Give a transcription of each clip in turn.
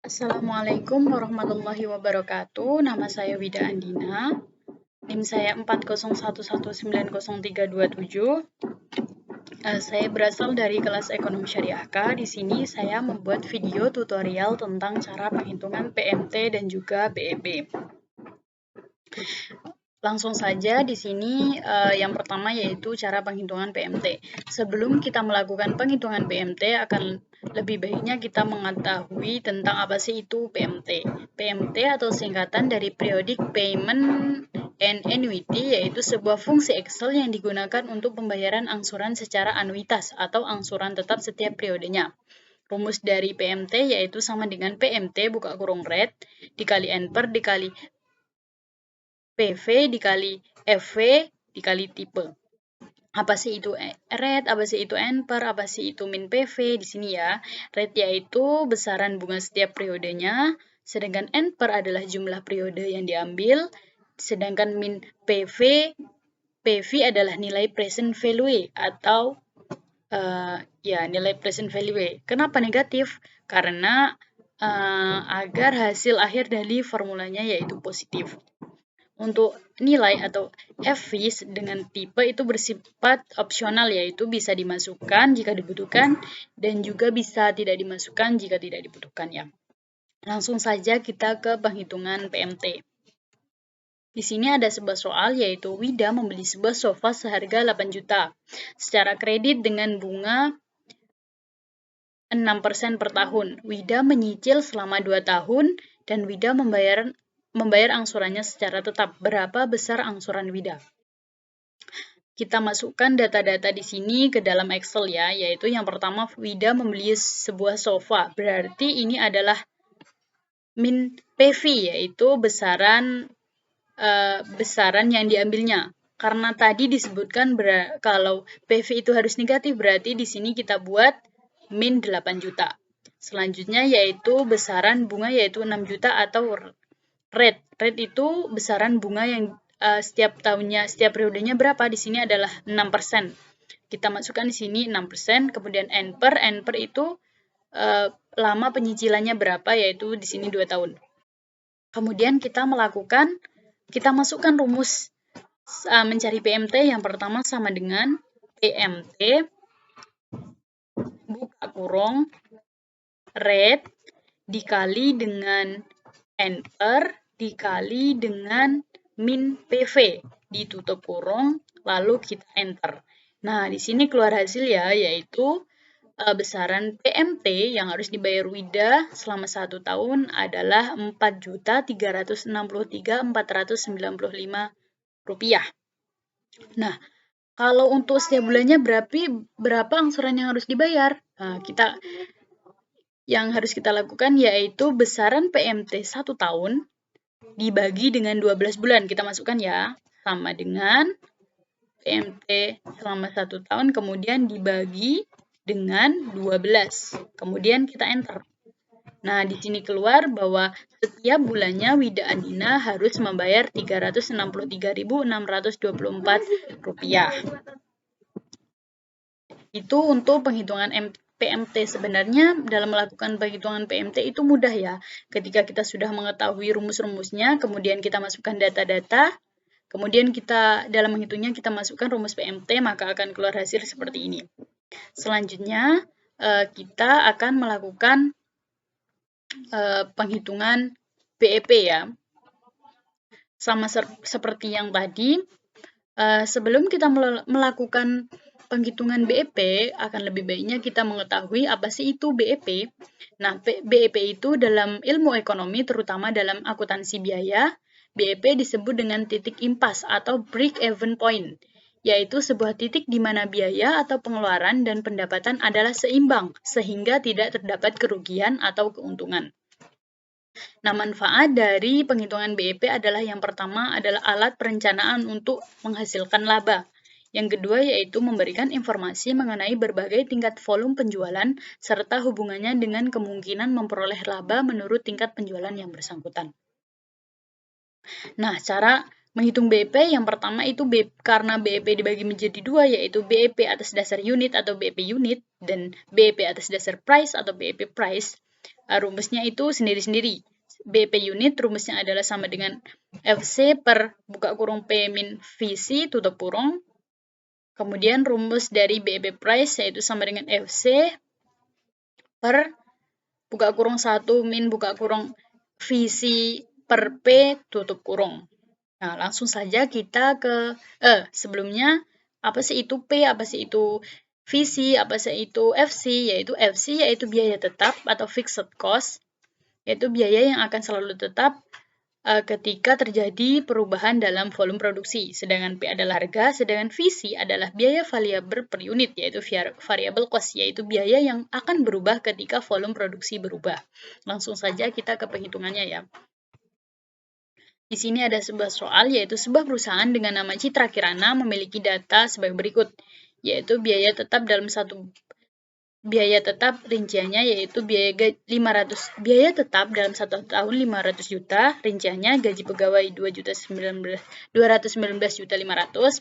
Assalamualaikum warahmatullahi wabarakatuh. Nama saya Wida Andina. NIM saya 4011190327. Saya berasal dari kelas Ekonomi Syariah K. Di sini saya membuat video tutorial tentang cara penghitungan PMT dan juga BEP. Langsung saja di sini yang pertama yaitu cara penghitungan PMT. Sebelum kita melakukan penghitungan PMT, akan lebih baiknya kita mengetahui tentang apa sih itu PMT. PMT atau singkatan dari Periodic Payment and Annuity, yaitu sebuah fungsi Excel yang digunakan untuk pembayaran angsuran secara anuitas atau angsuran tetap setiap periodenya. Rumus dari PMT yaitu sama dengan PMT buka kurung rate dikali NPER dikali PV dikali FV dikali tipe. Apa sih itu rate, apa sih itu NPER, apa sih itu min PV di sini ya. Rate yaitu besaran bunga setiap periodenya, sedangkan NPER adalah jumlah periode yang diambil, sedangkan min PV adalah nilai present value atau nilai present value. Kenapa negatif? Karena agar hasil akhir dari formulanya yaitu positif. Untuk nilai atau FV dengan tipe itu bersifat opsional, yaitu bisa dimasukkan jika dibutuhkan dan juga bisa tidak dimasukkan jika tidak dibutuhkan ya. Langsung saja kita ke penghitungan PMT. Di sini ada sebuah soal yaitu Wida membeli sebuah sofa seharga 8 juta secara kredit dengan bunga 6% per tahun. Wida menyicil selama 2 tahun dan Wida membayar angsurannya secara tetap. Berapa besar angsuran Wida? Kita masukkan data-data di sini ke dalam Excel ya, yaitu yang pertama Wida membeli sebuah sofa. Berarti ini adalah min PV, yaitu besaran yang diambilnya. Karena tadi disebutkan kalau PV itu harus negatif, berarti di sini kita buat min 8 juta. Selanjutnya yaitu besaran bunga yaitu 6 juta atau rate. Rate itu besaran bunga yang setiap tahunnya, setiap periodenya berapa? Di sini adalah 6%. Kita masukkan di sini 6%, kemudian NPER itu lama penyicilannya berapa, yaitu di sini 2 tahun. Kemudian kita masukkan rumus mencari PMT. Yang pertama sama dengan PMT buka kurung rate dikali dengan NPER dikali dengan min PV ditutup kurung lalu kita enter. Nah, di sini keluar hasil ya, yaitu besaran PMT yang harus dibayar Wida selama 1 tahun adalah Rp4.363.495. Nah, kalau untuk setiap bulannya berapa angsuran yang harus dibayar? Nah, yang harus kita lakukan yaitu besaran PMT 1 tahun dibagi dengan 12 bulan. Kita masukkan ya, sama dengan PMT selama 1 tahun kemudian dibagi dengan 12. Kemudian kita enter. Nah, di sini keluar bahwa setiap bulannya Wida Andina harus membayar Rp363.624. Itu untuk penghitungan PMT. Sebenarnya dalam melakukan penghitungan PMT itu mudah ya. Ketika kita sudah mengetahui rumus-rumusnya, kemudian kita masukkan data-data, kemudian kita dalam menghitungnya kita masukkan rumus PMT, maka akan keluar hasil seperti ini. Selanjutnya, kita akan melakukan penghitungan BEP ya. Sama seperti yang tadi, sebelum kita melakukan penghitungan BEP, akan lebih baiknya kita mengetahui apa sih itu BEP. Nah, BEP itu dalam ilmu ekonomi, terutama dalam akuntansi biaya, BEP disebut dengan titik impas atau break-even point, yaitu sebuah titik di mana biaya atau pengeluaran dan pendapatan adalah seimbang, sehingga tidak terdapat kerugian atau keuntungan. Nah, manfaat dari penghitungan BEP adalah yang pertama adalah alat perencanaan untuk menghasilkan laba. Yang kedua yaitu memberikan informasi mengenai berbagai tingkat volume penjualan serta hubungannya dengan kemungkinan memperoleh laba menurut tingkat penjualan yang bersangkutan. Nah, cara Menghitung BEP yang pertama itu karena BEP dibagi menjadi dua, yaitu BEP atas dasar unit atau BEP unit dan BEP atas dasar price atau BEP price. Rumusnya itu sendiri-sendiri. BEP unit rumusnya adalah sama dengan FC per buka kurung P min VC tutup kurung. Kemudian rumus dari BEP price yaitu sama dengan FC per buka kurung 1 min buka kurung VC per P tutup kurung. Nah, langsung saja kita ke sebelumnya apa sih itu P, apa sih itu VC, apa sih itu FC, yaitu biaya tetap atau fixed cost, yaitu biaya yang akan selalu tetap ketika terjadi perubahan dalam volume produksi. Sedangkan P adalah harga, sedangkan VC adalah biaya variabel per unit, yaitu variable cost, yaitu biaya yang akan berubah ketika volume produksi berubah. Langsung saja kita ke penghitungannya ya. Di sini ada sebuah soal, yaitu sebuah perusahaan dengan nama Citra Kirana memiliki data sebagai berikut, yaitu biaya tetap rinciannya yaitu biaya tetap dalam 1 tahun 500 juta, rinciannya gaji pegawai 219.500,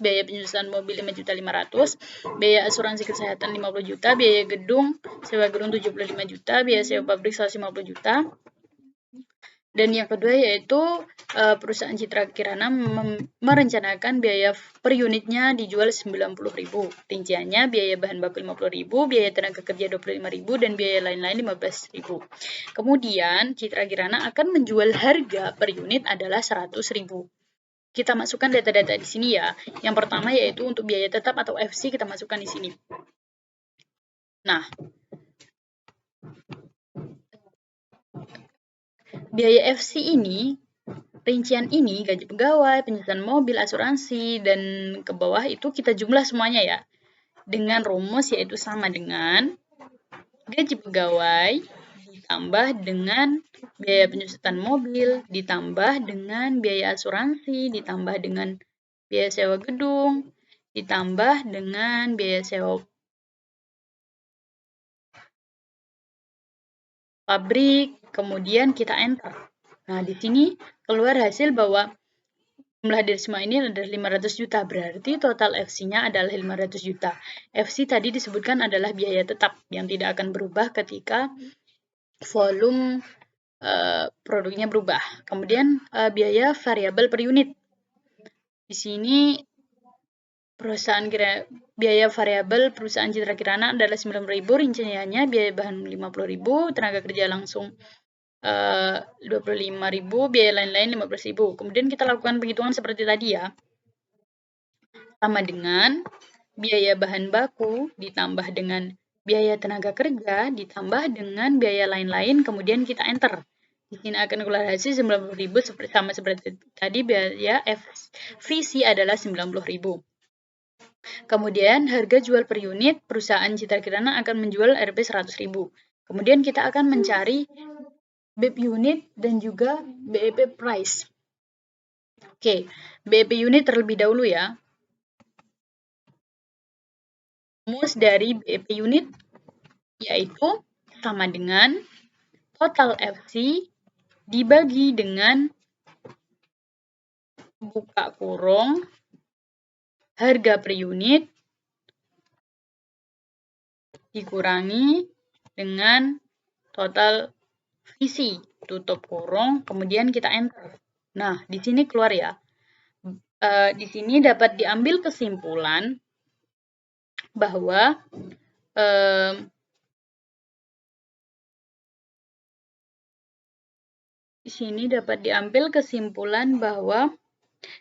biaya penyusunan mobil 5.500.000, biaya asuransi kesehatan 50 juta, biaya sewa gedung 75 juta, biaya sewa pabrik 150 juta. Dan yang kedua yaitu perusahaan Citra Kirana merencanakan biaya per unitnya dijual 90.000. Rinciannya biaya bahan baku 50.000, biaya tenaga kerja 25.000 dan biaya lain-lain 15.000. Kemudian Citra Kirana akan menjual harga per unit adalah 100.000. Kita masukkan data-data di sini ya. Yang pertama yaitu untuk biaya tetap atau FC kita masukkan di sini. Nah, biaya FC ini, rincian ini, gaji pegawai, penyusunan mobil, asuransi, dan ke bawah itu kita jumlah semuanya ya. Dengan rumus yaitu sama dengan gaji pegawai ditambah dengan biaya penyusutan mobil, ditambah dengan biaya asuransi, ditambah dengan biaya sewa gedung, ditambah dengan biaya sewa pabrik, kemudian kita enter. Nah, di sini keluar hasil bahwa jumlah dari semua ini adalah 500 juta, berarti total FC-nya adalah 500 juta. FC tadi disebutkan adalah biaya tetap yang tidak akan berubah ketika volume produknya berubah. Kemudian biaya variabel per unit. Di sini biaya variabel perusahaan Citra Kirana adalah 9.000, rinciannya biaya bahan 50.000, tenaga kerja langsung 25.000, biaya lain-lain 15.000. Kemudian kita lakukan penghitungan seperti tadi ya. Sama dengan biaya bahan baku ditambah dengan biaya tenaga kerja ditambah dengan biaya lain-lain, kemudian kita enter. Di sini akan keluar hasil 90.000 sama seperti tadi, biaya VC adalah 90.000. Kemudian harga jual per unit perusahaan Citra Kirana akan menjual Rp 100.000. Kemudian kita akan mencari BEP unit dan juga BEP price. Oke, BEP unit terlebih dahulu ya. Rumus dari BEP unit yaitu sama dengan total FC dibagi dengan buka kurung harga per unit dikurangi dengan total VC tutup kurung, kemudian kita enter. Nah, di sini keluar ya. Di sini dapat diambil kesimpulan bahwa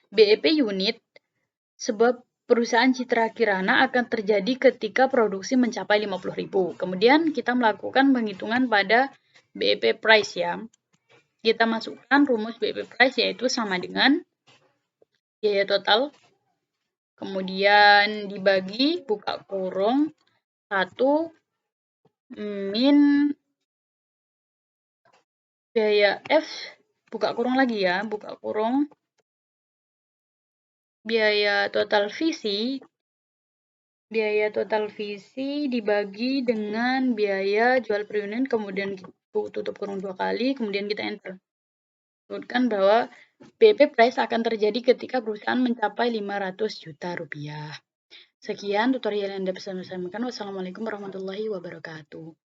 BEP unit sebuah perusahaan Citra Kirana akan terjadi ketika produksi mencapai 50.000. Kemudian kita melakukan penghitungan pada BEP price ya. Kita masukkan rumus BEP price yaitu sama dengan biaya total, kemudian dibagi buka kurung 1 min biaya F, buka kurung lagi ya, buka kurung biaya total VC dibagi dengan biaya jual per unit, kemudian tutup kurung 2 kali, kemudian kita enter. Sebutkan bahwa BP price akan terjadi ketika perusahaan mencapai 500 juta rupiah. Sekian tutorial yang dapat saya sampaikan. Wassalamualaikum warahmatullahi wabarakatuh.